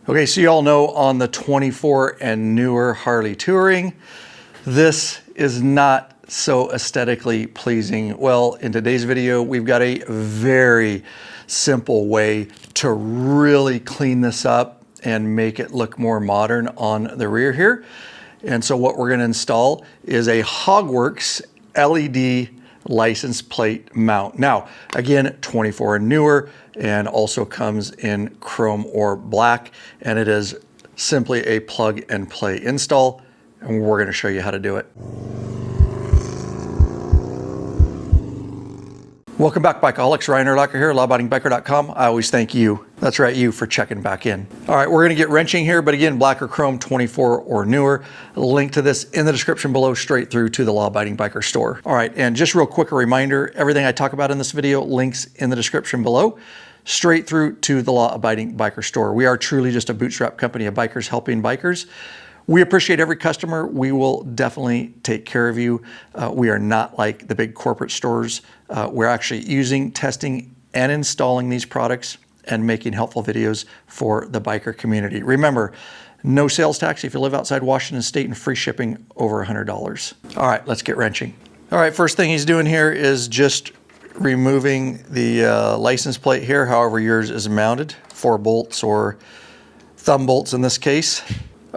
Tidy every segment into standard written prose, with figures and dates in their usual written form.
Okay, so you all know on the 24 and newer Harley Touring, this is not so aesthetically pleasing. Well, in today's video, we've got a very simple way to really clean this up and make it look more modern on the rear here. And so what we're gonna install is a HOGWORKZ LED license plate mount. Now, again, 24 and newer, and also comes in chrome or black, and it is simply a plug and play install, and we're gonna show you how to do it. Welcome back, Bikeaholics. Ryan Urlacher here, lawabidingbiker.com. I always thank you, that's right, you, for checking back in. All right, we're gonna get wrenching here, but again, black or chrome, 24 or newer. Link to this in the description below, straight through to the Law Abiding Biker store. All right, and just real quick, a reminder, everything I talk about in this video, links in the description below, straight through to the Law Abiding Biker store. We are truly just a bootstrap company of bikers helping bikers. We appreciate every customer. We will definitely take care of you. We are not like the big corporate stores. We're actually using, testing, and installing these products and making helpful videos for the biker community. Remember, no sales tax if you live outside Washington State, and free shipping over $100. All right, let's get wrenching. All right, first thing he's doing here is just removing the license plate here, however yours is mounted, 4 bolts or thumb bolts in this case.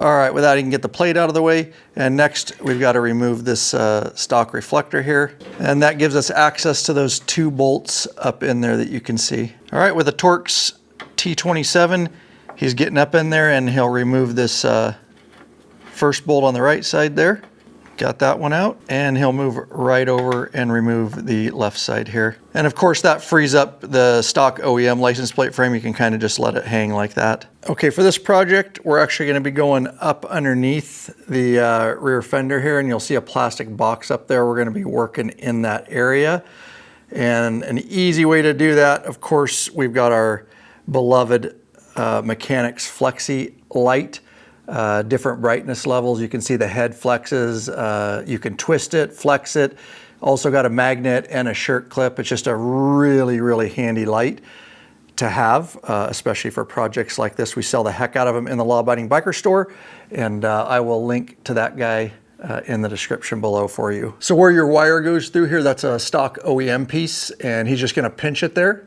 All right, with that, you can get the plate out of the way. And next, we've got to remove this stock reflector here. And that gives us access to those 2 bolts up in there that you can see. All right, with a Torx T27, he's getting up in there and he'll remove this first bolt on the right side there. Got that one out, and he'll move right over and remove the left side here. And of course, that frees up the stock OEM license plate frame. You can kind of just let it hang like that. Okay, for this project, we're actually gonna be going up underneath the rear fender here, and you'll see a plastic box up there. We're gonna be working in that area. And an easy way to do that, of course, we've got our beloved Mechanics Flexi light. Different brightness levels. You can see the head flexes. You can twist it, flex it. Also got a magnet and a shirt clip. It's just a really, really handy light to have, especially for projects like this. We sell the heck out of them in the Law Abiding Biker store, and I will link to that guy in the description below for you. So where your wire goes through here, that's a stock OEM piece, and he's just gonna pinch it there.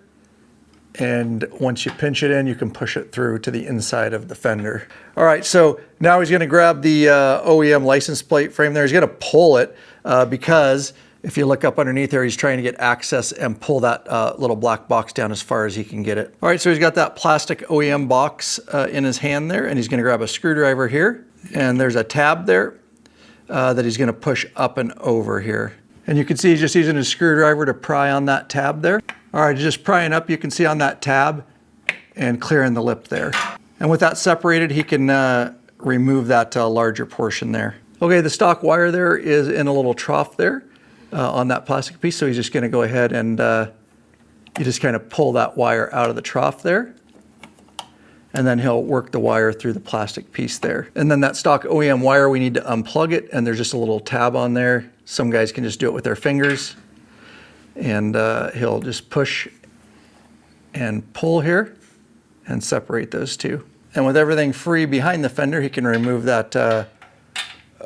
And once you pinch it in, you can push it through to the inside of the fender. All right, so now he's gonna grab the OEM license plate frame there. He's gonna pull it because if you look up underneath there, he's trying to get access and pull that little black box down as far as he can get it. All right, so he's got that plastic OEM box in his hand there, and he's gonna grab a screwdriver here, and there's a tab there that he's gonna push up and over here. And you can see he's just using his screwdriver to pry on that tab there. All right, just prying up, you can see on that tab and clearing the lip there. And with that separated, he can remove that larger portion there. Okay, the stock wire there is in a little trough there on that plastic piece. So he's just gonna go ahead and you just kind of pull that wire out of the trough there. And then he'll work the wire through the plastic piece there. And then that stock OEM wire, we need to unplug it, and there's just a little tab on there. Some guys can just do it with their fingers. And he'll just push and pull here and separate those two. And with everything free behind the fender, he can remove that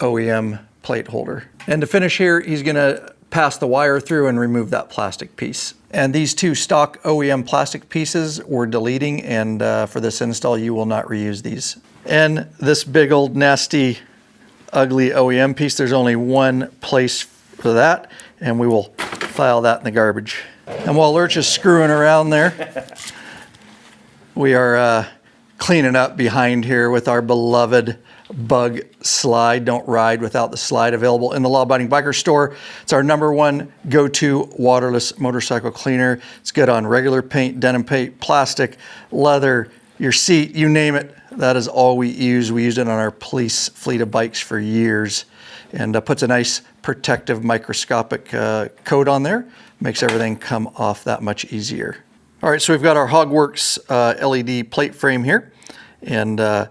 OEM plate holder. And to finish here, he's gonna pass the wire through and remove that plastic piece. And these 2 stock OEM plastic pieces we're deleting, and for this install, you will not reuse these. And this big old nasty, ugly OEM piece, there's only one place for that, and we will file that in the garbage. And while Lurch is screwing around there, we are cleaning up behind here with our beloved BUGSLIDE. Don't ride without the slide, available in the Law Abiding Biker store. It's our #1 go-to waterless motorcycle cleaner. It's good on regular paint, denim paint, plastic, leather, your seat, you name it. That is all we use. We used it on our police fleet of bikes for years, and puts a nice protective microscopic coat on there. Makes everything come off that much easier. All right, so we've got our HOGWORKZ LED plate frame here, and the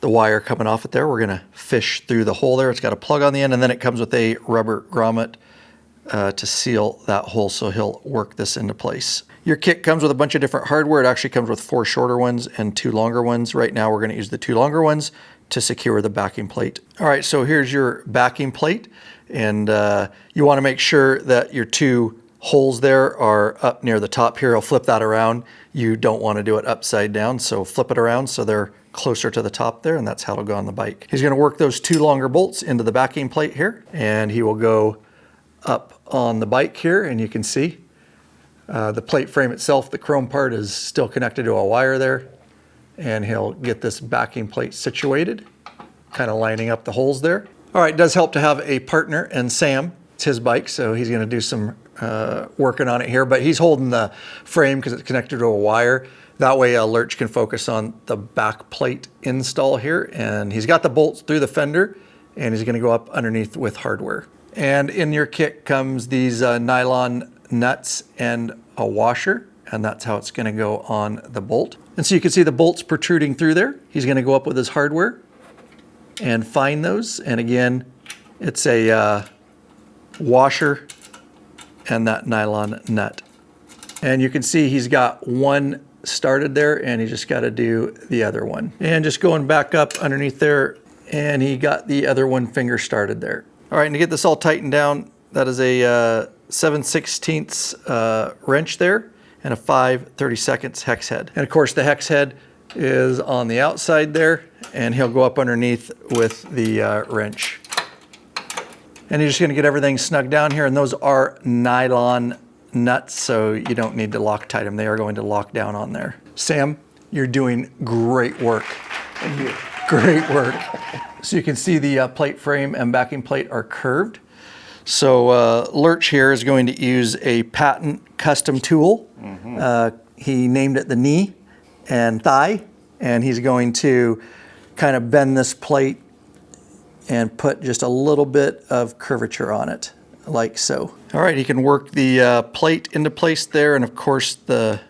wire coming off it there. We're gonna fish through the hole there. It's got a plug on the end, and then it comes with a rubber grommet to seal that hole, so he'll work this into place. Your kit comes with a bunch of different hardware. It actually comes with 4 shorter ones and 2 longer ones. Right now we're going to use the 2 longer ones to secure the backing plate. All right, so here's your backing plate, and you want to make sure that your 2 holes there are up near the top here. I'll flip that around. You don't want to do it upside down, so flip it around so they're closer to the top there, and that's how it'll go on the bike. He's going to work those 2 longer bolts into the backing plate here, and he will go up on the bike here, and you can see the plate frame itself, the chrome part, is still connected to a wire there, and he'll get this backing plate situated, kind of lining up the holes there. All right, it does help to have a partner, and Sam, it's his bike, so he's going to do some working on it here, but he's holding the frame because it's connected to a wire. That way Lurch can focus on the back plate install here, and he's got the bolts through the fender, and he's going to go up underneath with hardware. And in your kit comes these nylon nuts and a washer, and that's how it's going to go on the bolt. And so you can see the bolts protruding through there. He's going to go up with his hardware and find those, and again, it's a washer and that nylon nut. And you can see he's got one started there, and he just got to do the other one. And just going back up underneath there, and he got the other one finger started there. All right, and to get this all tightened down, that is a 7/16 wrench there and a 5/32 hex head. And of course the hex head is on the outside there, and he'll go up underneath with the wrench. And you're just going to get everything snug down here, and those are nylon nuts, so you don't need to Loctite them. They are going to lock down on there. Sam, you're doing great work. Thank you. Great work. So you can see the plate frame and backing plate are curved. So Lurch here is going to use a patent custom tool. He named it the knee and thigh, and he's going to kind of bend this plate and put just a little bit of curvature on it, like so. All right, he can work the plate into place there, and of course the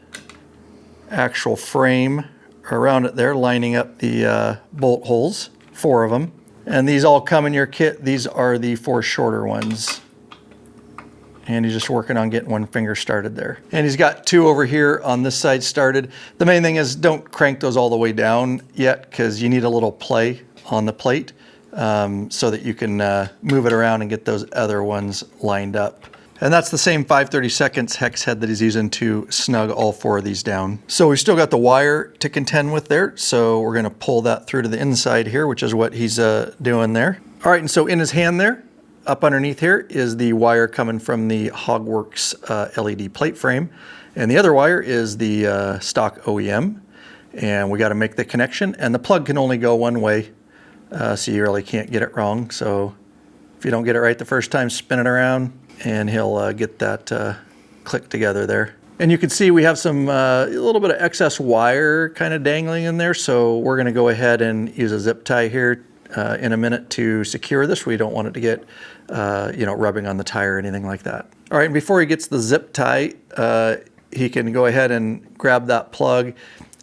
actual frame around it there, lining up the bolt holes, 4 of them. And these all come in your kit. These are the 4 shorter ones. And he's just working on getting one finger started there. And he's got 2 over here on this side started. The main thing is don't crank those all the way down yet, because you need a little play on the plate so that you can move it around and get those other ones lined up. And that's the same 5/32 hex head that he's using to snug all 4 of these down. So we've still got the wire to contend with there, so we're gonna pull that through to the inside here, which is what he's doing there. All right, and so in his hand there, up underneath here, is the wire coming from the HOGWORKZ LED plate frame, and the other wire is the stock OEM, and we gotta make the connection, and the plug can only go one way, so you really can't get it wrong. So if you don't get it right the first time, spin it around, and he'll get that click together there. And you can see we have some a little bit of excess wire kind of dangling in there, so we're going to go ahead and use a zip tie here in a minute to secure this. We don't want it to get rubbing on the tire or anything like that. All right, and before he gets the zip tie, he can go ahead and grab that plug,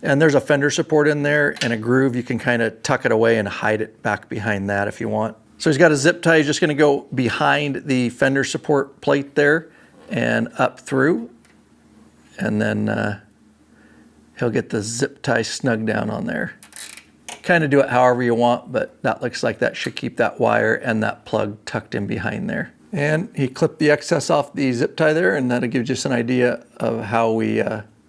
and there's a fender support in there and a groove. You can kind of tuck it away and hide it back behind that if you want. So he's got a zip tie. He's just going to go behind the fender support plate there and up through, and then he'll get the zip tie snug down on there. Kind of do it however you want, but that looks like that should keep that wire and that plug tucked in behind there. And he clipped the excess off the zip tie there, and that'll give you just an idea of how we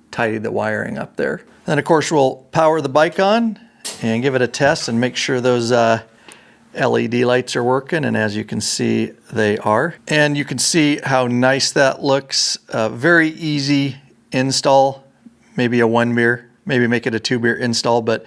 tidied the wiring up there. Then of course we'll power the bike on and give it a test and make sure those LED lights are working, and as you can see, they are. And you can see how nice that looks. Very easy install, maybe a 1 beer, maybe make it a 2 beer install, but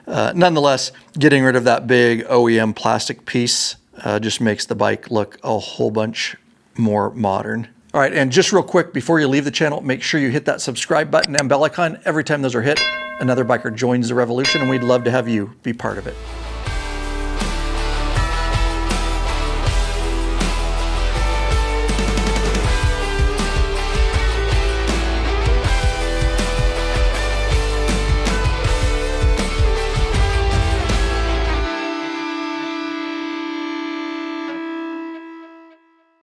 nonetheless, getting rid of that big OEM plastic piece just makes the bike look a whole bunch more modern. All right, and just real quick, before you leave the channel, make sure you hit that subscribe button and bell icon. Every time those are hit, another biker joins the revolution, and we'd love to have you be part of it.